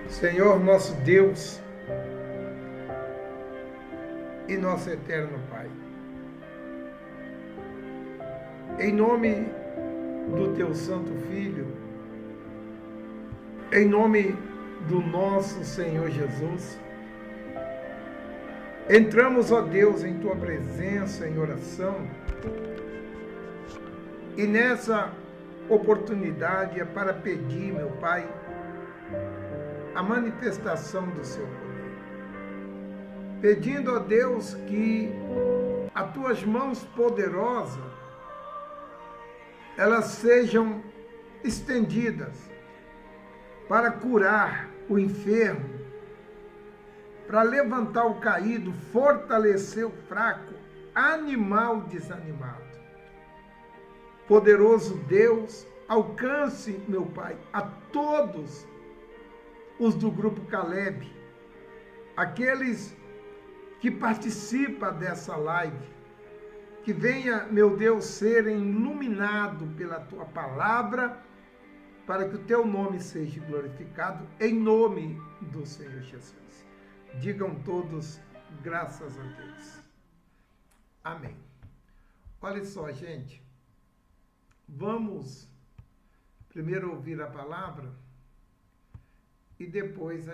Senhor nosso Deus e nosso eterno Pai, em nome do Teu Santo Filho, em nome do nosso Senhor Jesus, entramos, ó Deus, em Tua presença, em oração, e nessa oportunidade é para pedir, meu Pai, a manifestação do Seu poder. Pedindo a Deus que as Tuas mãos poderosas, elas sejam estendidas para curar o enfermo, para levantar o caído, fortalecer o fraco, animar o desanimado. Poderoso Deus, alcance, meu Pai, a todos os do Grupo Caleb, aqueles que participam dessa live, que venha, meu Deus, serem iluminados pela Tua palavra, para que o Teu nome seja glorificado, em nome do Senhor Jesus. Digam todos, graças a Deus. Amém. Olha só, gente, vamos primeiro ouvir a palavra e depois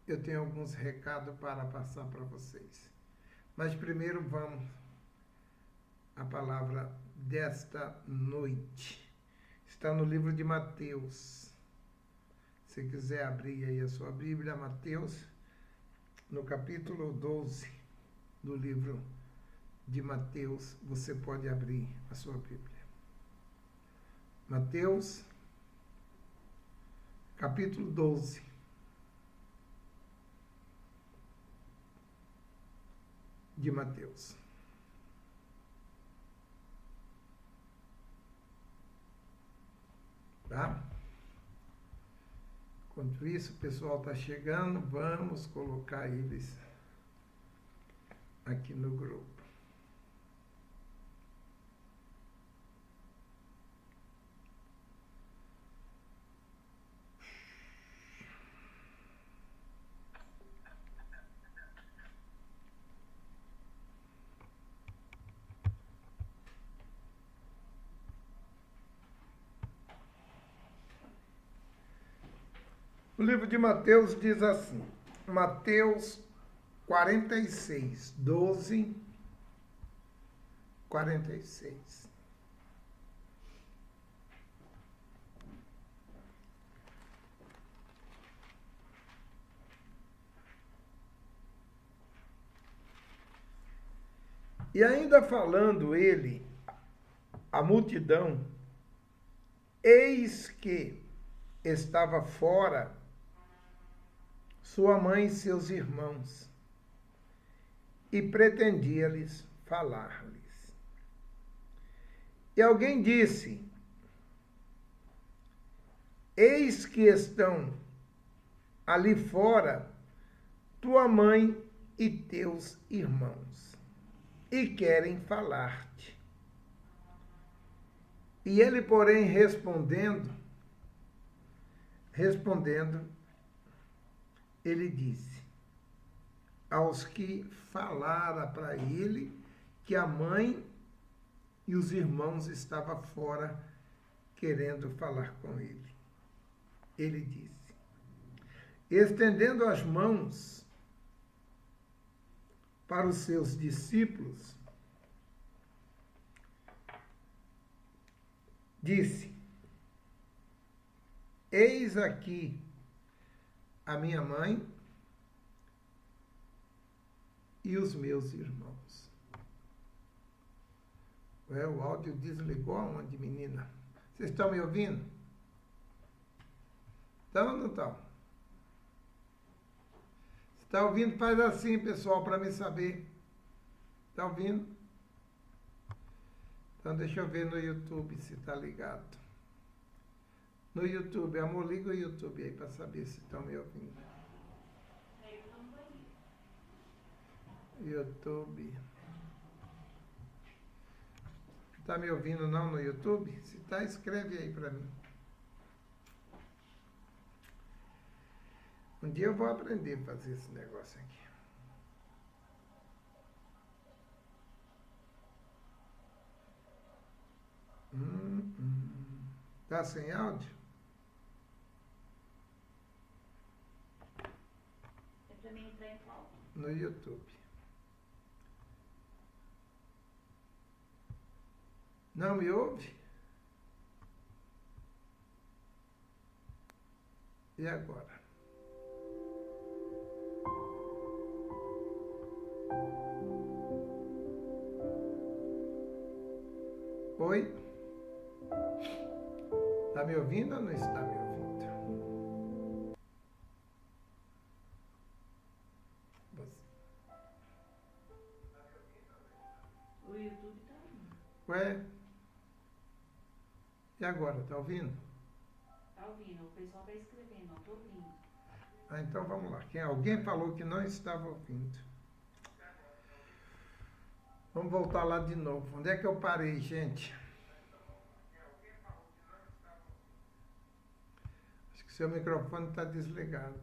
eu tenho alguns recados para passar para vocês. Mas primeiro vamos à palavra desta noite. Está no livro de Mateus. Se quiser abrir aí a sua Bíblia, Mateus, no capítulo 12 do livro de Mateus, você pode abrir a sua Bíblia. Mateus, capítulo 12. De Mateus. Tá? Enquanto isso, o pessoal está chegando, vamos colocar eles aqui no grupo. O livro de Mateus diz assim, Mateus 46, 12, 46. E ainda falando ele, a multidão, eis que estava fora sua mãe e seus irmãos, e pretendia-lhes falar-lhes. E alguém disse, eis que estão ali fora tua mãe e teus irmãos, e querem falar-te. E ele, porém, respondendo, ele disse aos que falara para ele que a mãe e os irmãos estavam fora querendo falar com ele. Ele disse, estendendo as mãos para os seus discípulos, disse, eis aqui a minha mãe e os meus irmãos. O áudio desligou aonde, menina? Vocês estão me ouvindo? Estão ou não estão? Se está ouvindo, faz assim, pessoal, para me saber. Está ouvindo? Então, deixa eu ver no YouTube se está ligado. No YouTube, amor, liga o YouTube aí para saber se estão me ouvindo. YouTube. Está me ouvindo não no YouTube? Se está, escreve aí para mim. Um dia eu vou aprender a fazer esse negócio aqui. Tá sem áudio? É pra mim entrar em qual? No YouTube. Não me ouve? E agora? Oi? Está me ouvindo ou não está me ouvindo? O YouTube tá ouvindo. Ué? E agora, está ouvindo? Tá ouvindo. O pessoal tá escrevendo, não tô ouvindo. Ah, então vamos lá. Alguém falou que não estava ouvindo. Vamos voltar lá de novo. Onde é que eu parei, gente? Acho que seu microfone está desligado.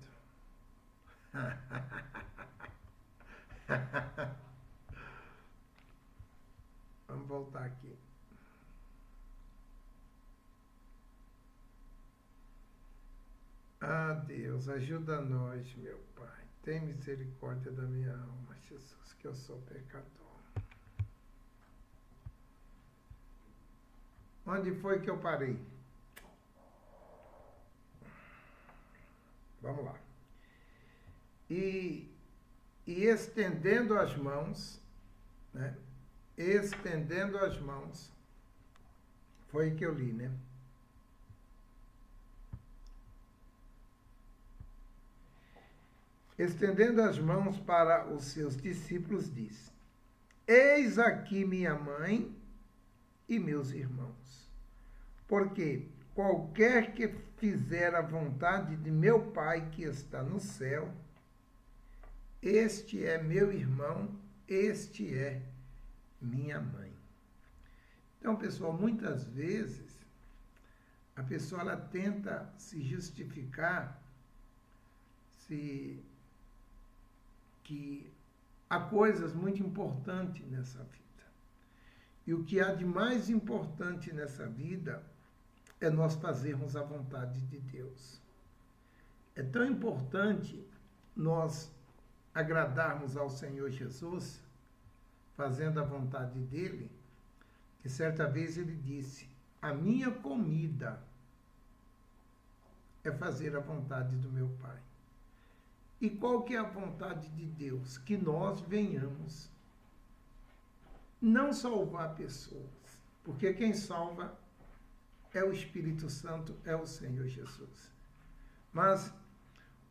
Vamos voltar aqui. Ah, Deus, ajuda nós, meu Pai. Tem misericórdia da minha alma, Jesus, que eu sou pecador. Onde foi que eu parei? Vamos lá. E estendendo as mãos, né? Estendendo as mãos, foi que eu li, né? Estendendo as mãos para os seus discípulos, diz: Eis aqui minha mãe e meus irmãos, porque qualquer que fizer a vontade de meu Pai que está no céu, este é meu irmão, este é minha mãe. Então, pessoal, muitas vezes a pessoa ela tenta se justificar que há coisas muito importantes nessa vida. E o que há de mais importante nessa vida é nós fazermos a vontade de Deus. É tão importante nós agradarmos ao Senhor Jesus, fazendo a vontade dele, que certa vez ele disse: a minha comida é fazer a vontade do meu Pai. E qual que é a vontade de Deus? Que nós venhamos não salvar pessoas, porque quem salva é o Espírito Santo, é o Senhor Jesus. Mas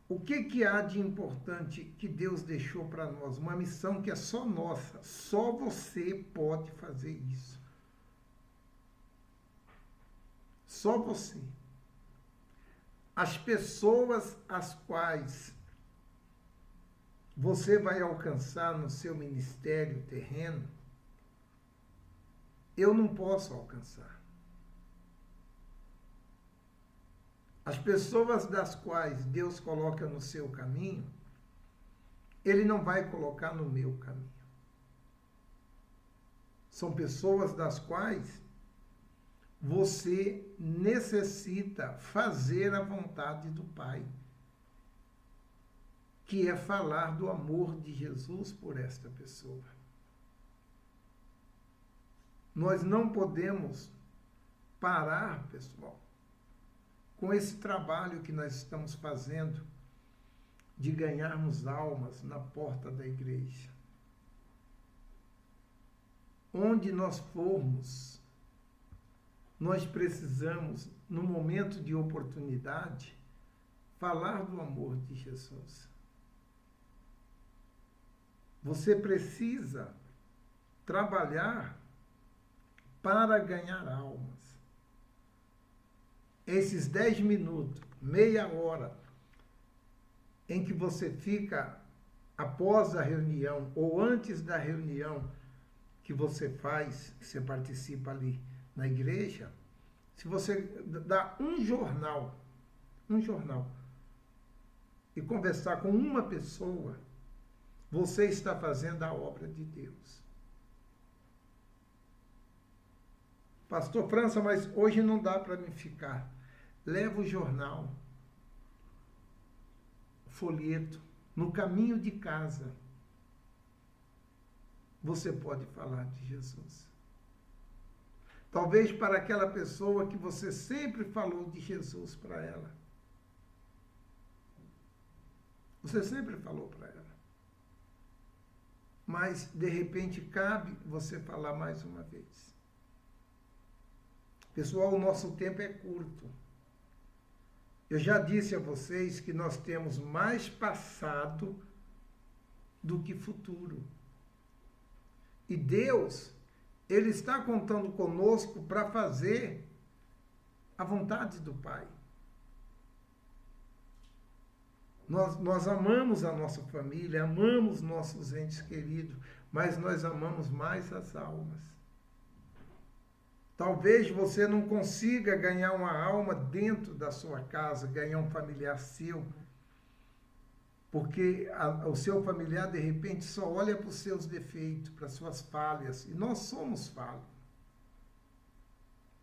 o que há de importante que Deus deixou para nós? Uma missão que é só nossa, só você pode fazer isso. Só você. As pessoas as quais você vai alcançar no seu ministério terreno, eu não posso alcançar. As pessoas das quais Deus coloca no seu caminho, Ele não vai colocar no meu caminho. São pessoas das quais você necessita fazer a vontade do Pai, que é falar do amor de Jesus por esta pessoa. Nós não podemos parar, pessoal, com esse trabalho que nós estamos fazendo de ganharmos almas na porta da igreja. Onde nós formos, nós precisamos, no momento de oportunidade, falar do amor de Jesus. Você precisa trabalhar para ganhar almas. Esses 10 minutos, meia hora, em que você fica após a reunião ou antes da reunião que você faz, que você participa ali na igreja, se você dá um jornal, e conversar com uma pessoa, você está fazendo a obra de Deus. Pastor França, mas hoje não dá para mim ficar. Leva o jornal, o folheto, no caminho de casa. Você pode falar de Jesus. Talvez para aquela pessoa que você sempre falou de Jesus para ela. Você sempre falou para ela. Mas, de repente, cabe você falar mais uma vez. Pessoal, o nosso tempo é curto. Eu já disse a vocês que nós temos mais passado do que futuro. E Deus, Ele está contando conosco para fazer a vontade do Pai. Nós amamos a nossa família, amamos nossos entes queridos, mas nós amamos mais as almas. Talvez você não consiga ganhar uma alma dentro da sua casa, ganhar um familiar seu, porque o seu familiar, de repente, só olha para os seus defeitos, para as suas falhas, e nós somos falhos.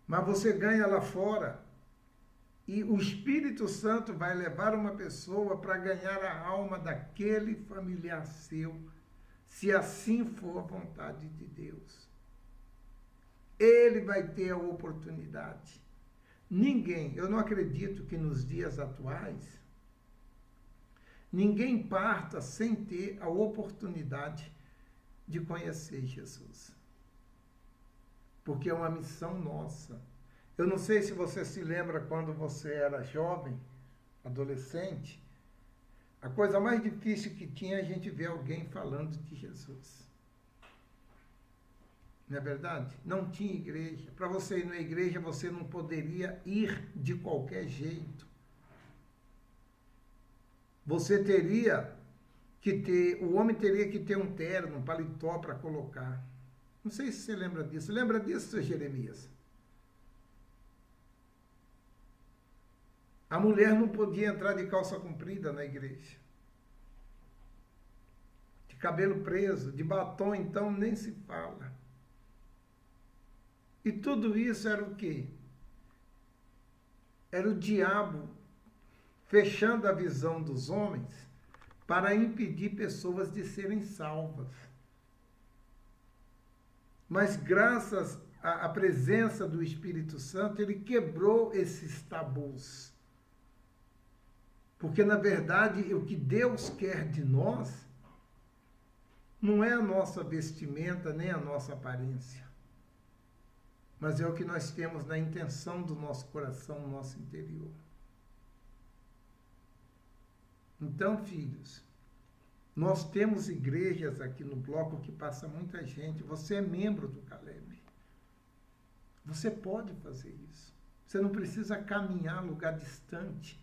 Mas você ganha lá fora, e o Espírito Santo vai levar uma pessoa para ganhar a alma daquele familiar seu, se assim for a vontade de Deus. Ele vai ter a oportunidade. Ninguém, eu não acredito que nos dias atuais, ninguém parta sem ter a oportunidade de conhecer Jesus. Porque é uma missão nossa. Eu não sei se você se lembra quando você era jovem, adolescente, a coisa mais difícil que tinha é a gente ver alguém falando de Jesus. Não é verdade? Não tinha igreja. Para você ir na igreja, você não poderia ir de qualquer jeito. Você teria que ter, o homem teria que ter um terno, um paletó para colocar. Não sei se você lembra disso. Lembra disso, seu Jeremias? A mulher não podia entrar de calça comprida na igreja. De cabelo preso, de batom, então, nem se fala. E tudo isso era o quê? Era o diabo fechando a visão dos homens para impedir pessoas de serem salvas. Mas graças à presença do Espírito Santo, ele quebrou esses tabus. Porque, na verdade, o que Deus quer de nós não é a nossa vestimenta, nem a nossa aparência. Mas é o que nós temos na intenção do nosso coração, no nosso interior. Então, filhos, nós temos igrejas aqui no bloco que passa muita gente. Você é membro do Caleb. Você pode fazer isso. Você não precisa caminhar lugar distante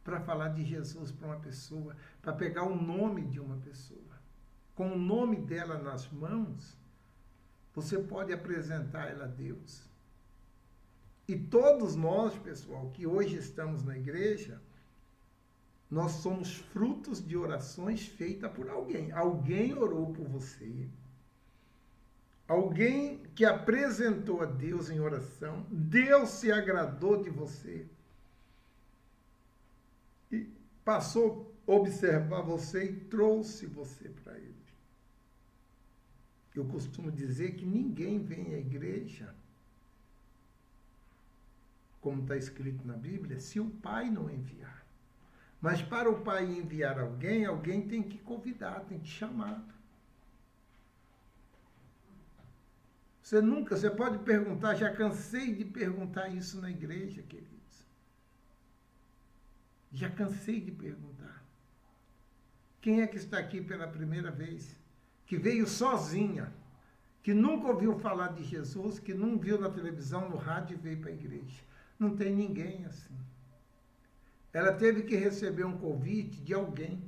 para falar de Jesus para uma pessoa, para pegar o nome de uma pessoa. Com o nome dela nas mãos, você pode apresentar ela a Deus. E todos nós, pessoal, que hoje estamos na igreja, nós somos frutos de orações feitas por alguém. Alguém orou por você. Alguém que apresentou a Deus em oração. Deus se agradou de você. E passou a observar você e trouxe você para Ele. Eu costumo dizer que ninguém vem à igreja, como está escrito na Bíblia, se o Pai não enviar. Mas para o Pai enviar alguém, alguém tem que convidar, tem que chamar. Você pode perguntar, já cansei de perguntar isso na igreja, queridos. Já cansei de perguntar. Quem é que está aqui pela primeira vez? Que veio sozinha, que nunca ouviu falar de Jesus, que não viu na televisão, no rádio e veio para a igreja. Não tem ninguém assim. Ela teve que receber um convite de alguém.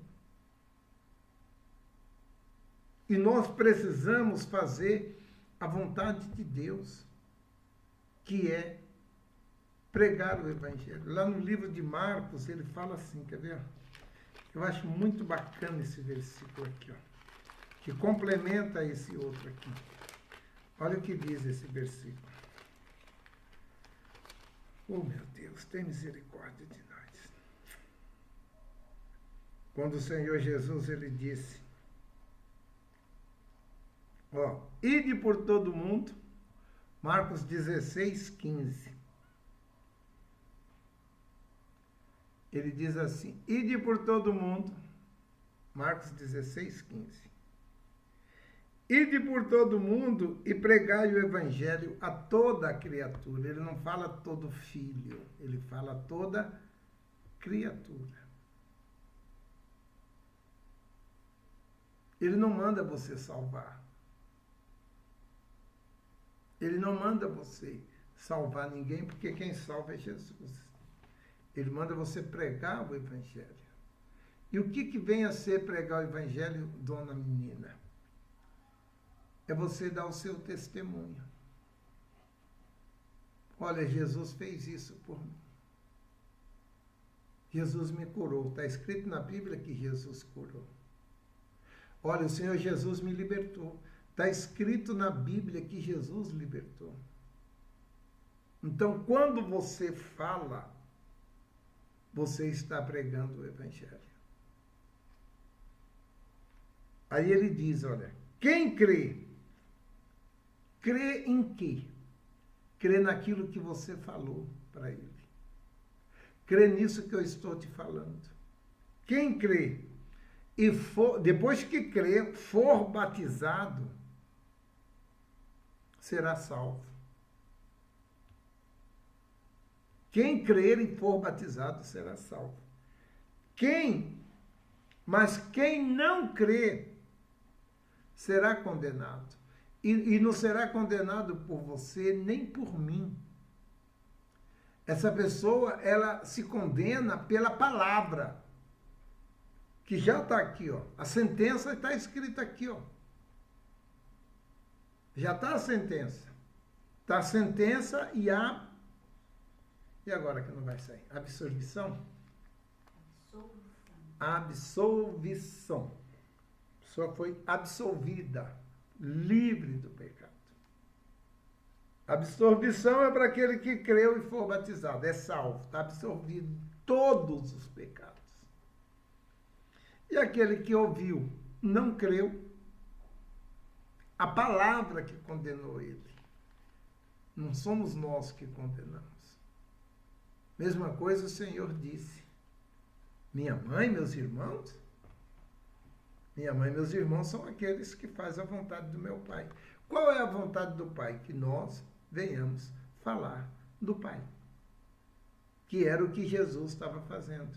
E nós precisamos fazer a vontade de Deus, que é pregar o Evangelho. Lá no livro de Marcos, ele fala assim, quer ver? Eu acho muito bacana esse versículo aqui, ó, que complementa esse outro aqui. Olha o que diz esse versículo. Oh, meu Deus, tem misericórdia de nós. Quando o Senhor Jesus, ele disse, ó, ide por todo mundo, Marcos 16, 15. Ele diz assim, ide por todo mundo, Marcos 16, 15. Ide por todo mundo e pregai o evangelho a toda a criatura. Ele não fala todo filho, ele fala toda criatura. Ele não manda você salvar. Ele não manda você salvar ninguém, porque quem salva é Jesus. Ele manda você pregar o evangelho. E o que vem a ser pregar o evangelho, dona menina? É você dar o seu testemunho. Olha, Jesus fez isso por mim. Jesus me curou. Está escrito na Bíblia que Jesus curou. Olha, o Senhor Jesus me libertou. Está escrito na Bíblia que Jesus libertou. Então, quando você fala, você está pregando o evangelho. Aí ele diz, olha, quem crê, crê em quê? Crê naquilo que você falou para ele. Crê nisso que eu estou te falando. Quem crê e for, depois que crê, for batizado, será salvo. Quem crer e for batizado será salvo. Mas quem não crê será condenado. E não será condenado por você nem por mim. Essa pessoa, ela se condena pela palavra, que já está aqui, ó. A sentença está escrita aqui, ó. Já está a sentença. Está a sentença e a... E agora que não vai sair? Absolvição? Absolvição. A pessoa foi absolvida, livre do pecado. Absolvição é para aquele que creu e for batizado. É salvo, está absolvido todos os pecados. E aquele que ouviu, não creu, a palavra que condenou ele. Não somos nós que condenamos. Mesma coisa o Senhor disse. Minha mãe, meus irmãos? Minha mãe e meus irmãos são aqueles que fazem a vontade do meu Pai. Qual é a vontade do Pai? Que nós venhamos falar do Pai. Que era o que Jesus estava fazendo.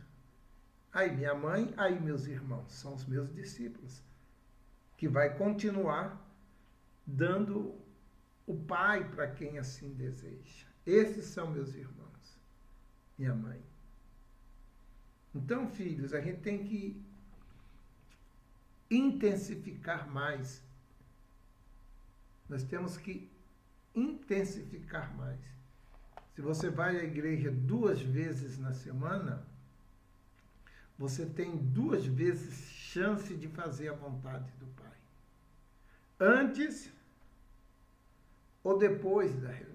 Aí minha mãe, aí meus irmãos, são os meus discípulos. Que vai continuar dando o Pai para quem assim deseja. Esses são meus irmãos. Minha mãe. Então, filhos, a gente tem que intensificar mais. Nós temos que intensificar mais. Se você vai à igreja 2 vezes na semana, você tem 2 vezes chance de fazer a vontade do Pai. Antes ou depois da reunião.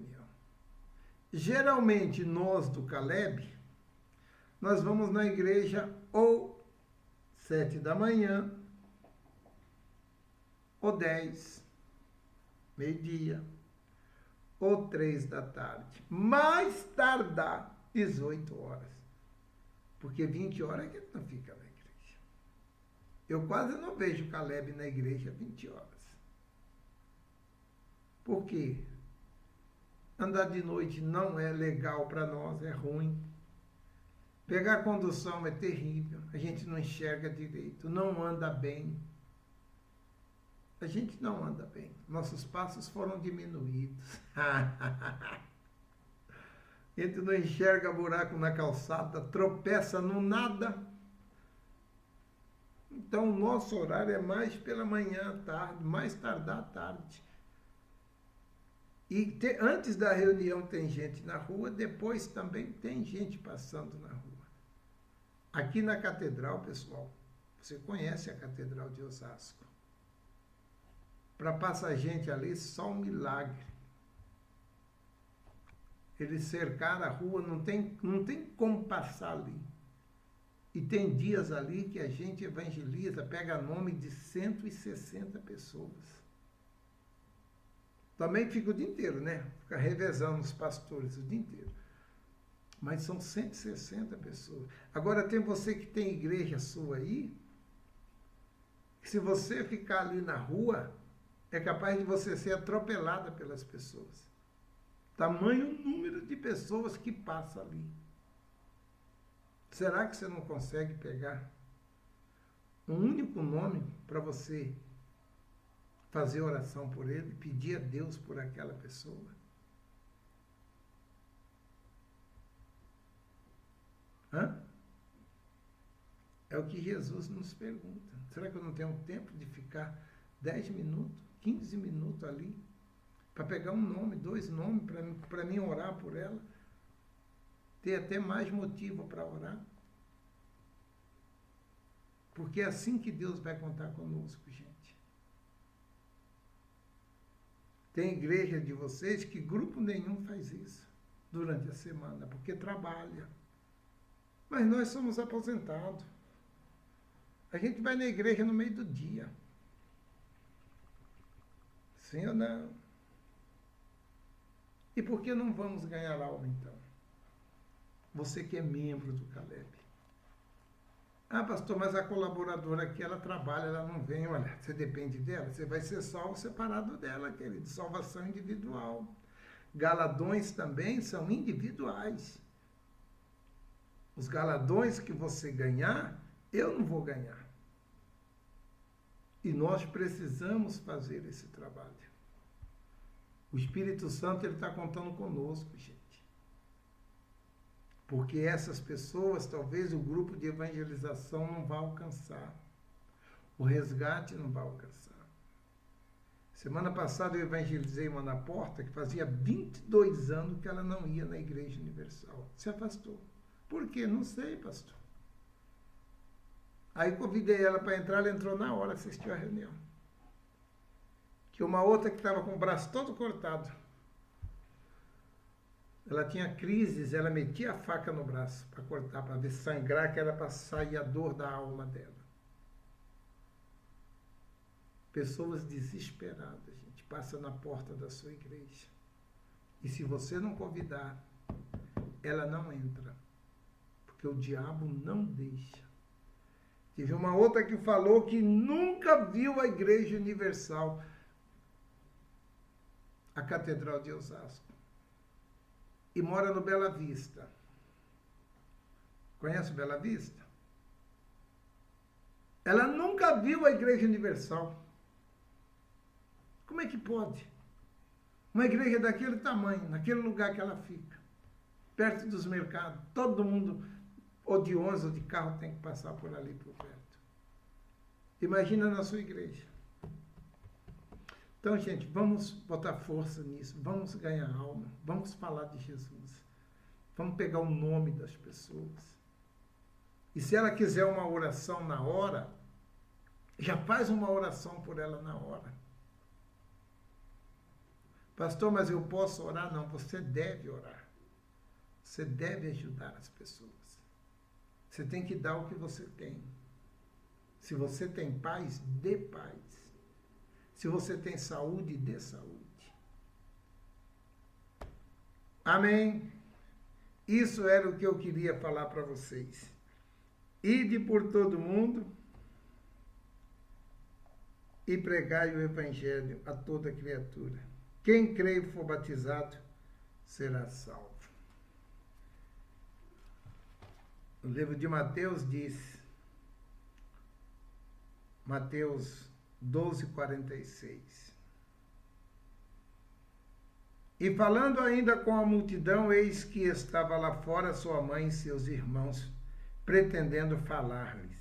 Geralmente, nós do Caleb, nós vamos na igreja ou 7 da manhã, ou 10, meio-dia, ou 3 da tarde. Mais tardar, 18 horas. Porque 20 horas é que ele não fica na igreja. Eu quase não vejo Caleb na igreja 20 horas. Por quê? Andar de noite não é legal para nós, é ruim. Pegar condução é terrível, a gente não enxerga direito, não anda bem. A gente não anda bem, nossos passos foram diminuídos. A gente não enxerga buraco na calçada, tropeça no nada. Então, o nosso horário é mais pela manhã, à tarde, mais tardar à tarde. E antes da reunião tem gente na rua, depois também tem gente passando na rua. Aqui na catedral, pessoal, você conhece a Catedral de Osasco. Para passar gente ali, só um milagre. Eles cercaram a rua, não tem como passar ali. E tem dias ali que a gente evangeliza, pega nome de 160 pessoas. Também fica o dia inteiro, né? Fica revezando os pastores o dia inteiro. Mas são 160 pessoas. Agora tem você que tem igreja sua aí, que se você ficar ali na rua, é capaz de você ser atropelada pelas pessoas. Tamanho número de pessoas que passa ali. Será que você não consegue pegar um único nome para você fazer oração por ele, pedir a Deus por aquela pessoa? Hã? É o que Jesus nos pergunta. Será que eu não tenho tempo de ficar 10 minutos, 15 minutos ali, para pegar um nome, 2 nomes, para mim orar por ela? Ter até mais motivo para orar? Porque é assim que Deus vai contar conosco, gente. Tem igreja de vocês que grupo nenhum faz isso durante a semana, porque trabalha. Mas nós somos aposentados. A gente vai na igreja no meio do dia. Sim ou não? E por que não vamos ganhar alma, então? Você que é membro do Caleb. Ah, pastor, mas a colaboradora aqui, ela trabalha, ela não vem. Olha, você depende dela, você vai ser salvo separado dela, querido. Salvação individual. Galadões também são individuais. Os galadões que você ganhar, eu não vou ganhar. E nós precisamos fazer esse trabalho. O Espírito Santo está contando conosco, gente. Porque essas pessoas, talvez o grupo de evangelização não vá alcançar. O resgate não vai alcançar. Semana passada eu evangelizei uma na porta que fazia 22 anos que ela não ia na Igreja Universal. Se afastou. Por quê? Não sei, pastor. Aí convidei ela para entrar, ela entrou na hora, assistiu a reunião. Que uma outra que estava com o braço todo cortado. Ela tinha crises, ela metia a faca no braço para cortar, para ver sangrar, que era para sair a dor da alma dela. Pessoas desesperadas, gente, passa na porta da sua igreja. E se você não convidar, ela não entra. Porque o diabo não deixa. Tive uma outra que falou que nunca viu a Igreja Universal, a Catedral de Osasco. E mora no Bela Vista. Conhece o Bela Vista? Ela nunca viu a Igreja Universal. Como é que pode? Uma igreja daquele tamanho, naquele lugar que ela fica, perto dos mercados, todo mundo, ou de ônibus ou de carro, tem que passar por ali, por perto. Imagina na sua igreja. Então, gente, vamos botar força nisso, vamos ganhar alma, vamos falar de Jesus, vamos pegar o nome das pessoas. E se ela quiser uma oração na hora, já faz uma oração por ela na hora. Pastor, mas eu posso orar? Não, você deve orar. Você deve ajudar as pessoas. Você tem que dar o que você tem. Se você tem paz, dê paz. Se você tem saúde, dê saúde. Amém? Isso era o que eu queria falar para vocês. Ide por todo mundo e pregai o evangelho a toda criatura. Quem crê e for batizado será salvo. O livro de Mateus diz, Mateus 12:46. E falando ainda com a multidão, eis que estava lá fora sua mãe e seus irmãos, pretendendo falar-lhes.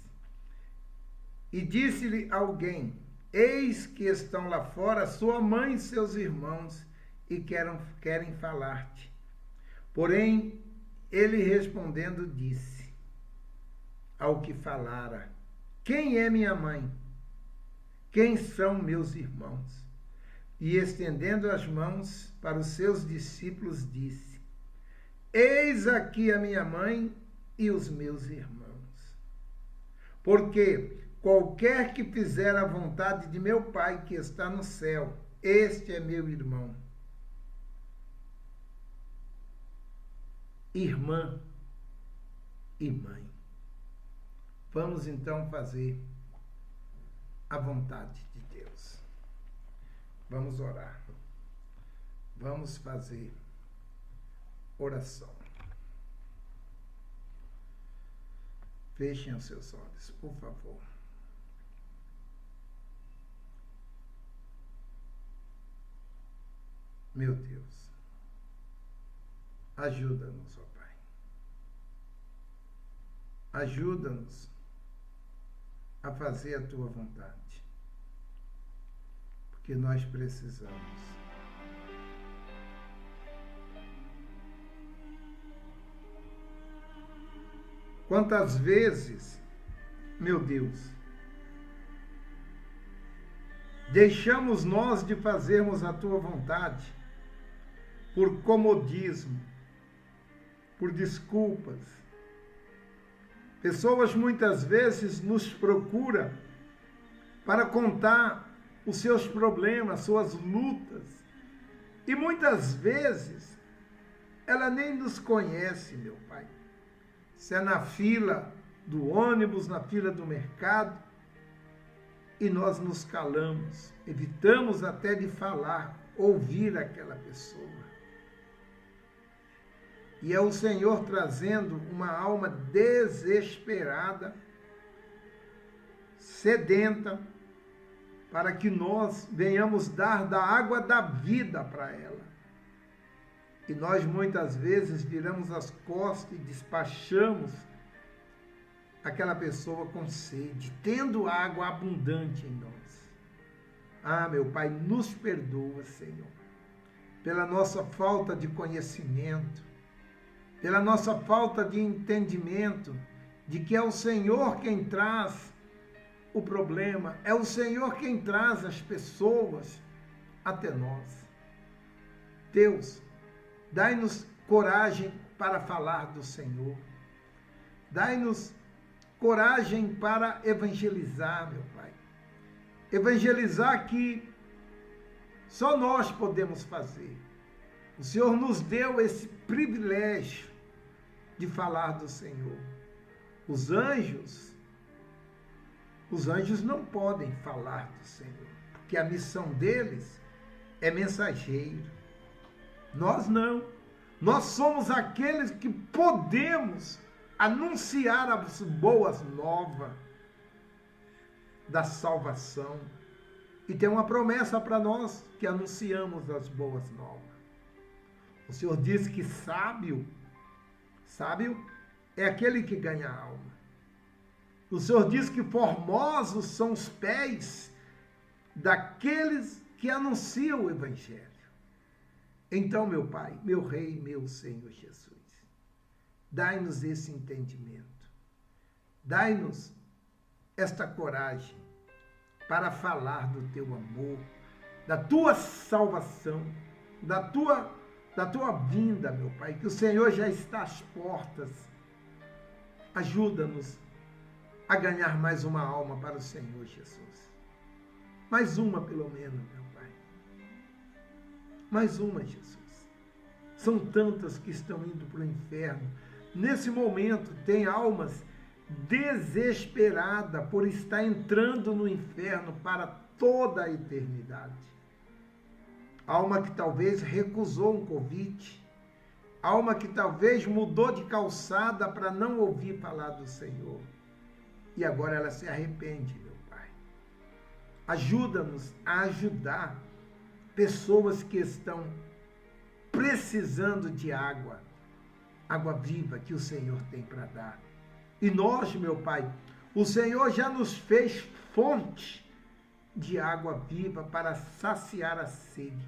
E disse-lhe alguém, eis que estão lá fora sua mãe e seus irmãos, e querem falar-te. Porém, ele respondendo disse, ao que falara: quem é minha mãe? Quem são meus irmãos? E estendendo as mãos para os seus discípulos, disse: eis aqui a minha mãe e os meus irmãos. Porque qualquer que fizer a vontade de meu Pai que está no céu, este é meu irmão, irmã e mãe. Vamos então fazer a vontade de Deus. Vamos orar. Vamos fazer oração. Fechem os seus olhos, por favor. Meu Deus, ajuda-nos, ó Pai. Ajuda-nos a fazer a Tua vontade, porque nós precisamos. Quantas vezes, meu Deus, deixamos nós de fazermos a Tua vontade por comodismo, por desculpas. Pessoas muitas vezes nos procuram para contar os seus problemas, suas lutas, e muitas vezes ela nem nos conhece, meu Pai. Se é na fila do ônibus, na fila do mercado, e nós nos calamos, evitamos até de falar, ouvir aquela pessoa. E é o Senhor trazendo uma alma desesperada, sedenta, para que nós venhamos dar da água da vida para ela. E nós muitas vezes viramos as costas e despachamos aquela pessoa com sede, tendo água abundante em nós. Ah, meu Pai, nos perdoa, Senhor, pela nossa falta de conhecimento, pela nossa falta de entendimento de que é o Senhor quem traz o problema, é o Senhor quem traz as pessoas até nós. Deus, dai-nos coragem para falar do Senhor. Dai-nos coragem para evangelizar, meu Pai. Evangelizar que só nós podemos fazer. O Senhor nos deu esse privilégio de falar do Senhor. Os anjos não podem falar do Senhor, porque a missão deles é mensageiro. Nós não. Nós somos aqueles que podemos anunciar as boas novas da salvação. E tem uma promessa para nós que anunciamos as boas novas. O Senhor diz que sábio é aquele que ganha a alma. O Senhor diz que formosos são os pés daqueles que anunciam o Evangelho. Então, meu Pai, meu Rei, meu Senhor Jesus, dai-nos esse entendimento. Dai-nos esta coragem para falar do Teu amor, da Tua salvação, da tua vinda, meu Pai, que o Senhor já está às portas. Ajuda-nos a ganhar mais uma alma para o Senhor Jesus. Mais uma, pelo menos, meu Pai. Mais uma, Jesus. São tantas que estão indo para o inferno. Nesse momento, tem almas desesperadas por estar entrando no inferno para toda a eternidade. Alma que talvez recusou um convite. Alma que talvez mudou de calçada para não ouvir falar do Senhor. E agora ela se arrepende, meu Pai. Ajuda-nos a ajudar pessoas que estão precisando de água. Água viva que o Senhor tem para dar. E nós, meu Pai, o Senhor já nos fez fonte de água viva para saciar a sede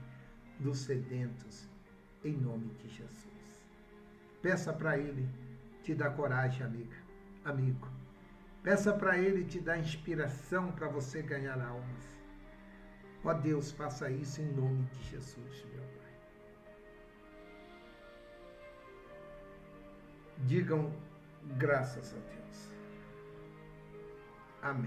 dos sedentos, em nome de Jesus. Peça para Ele te dar coragem, amiga, amigo. Peça para Ele te dar inspiração para você ganhar almas. Ó Deus, faça isso em nome de Jesus, meu Pai. Digam graças a Deus. Amém.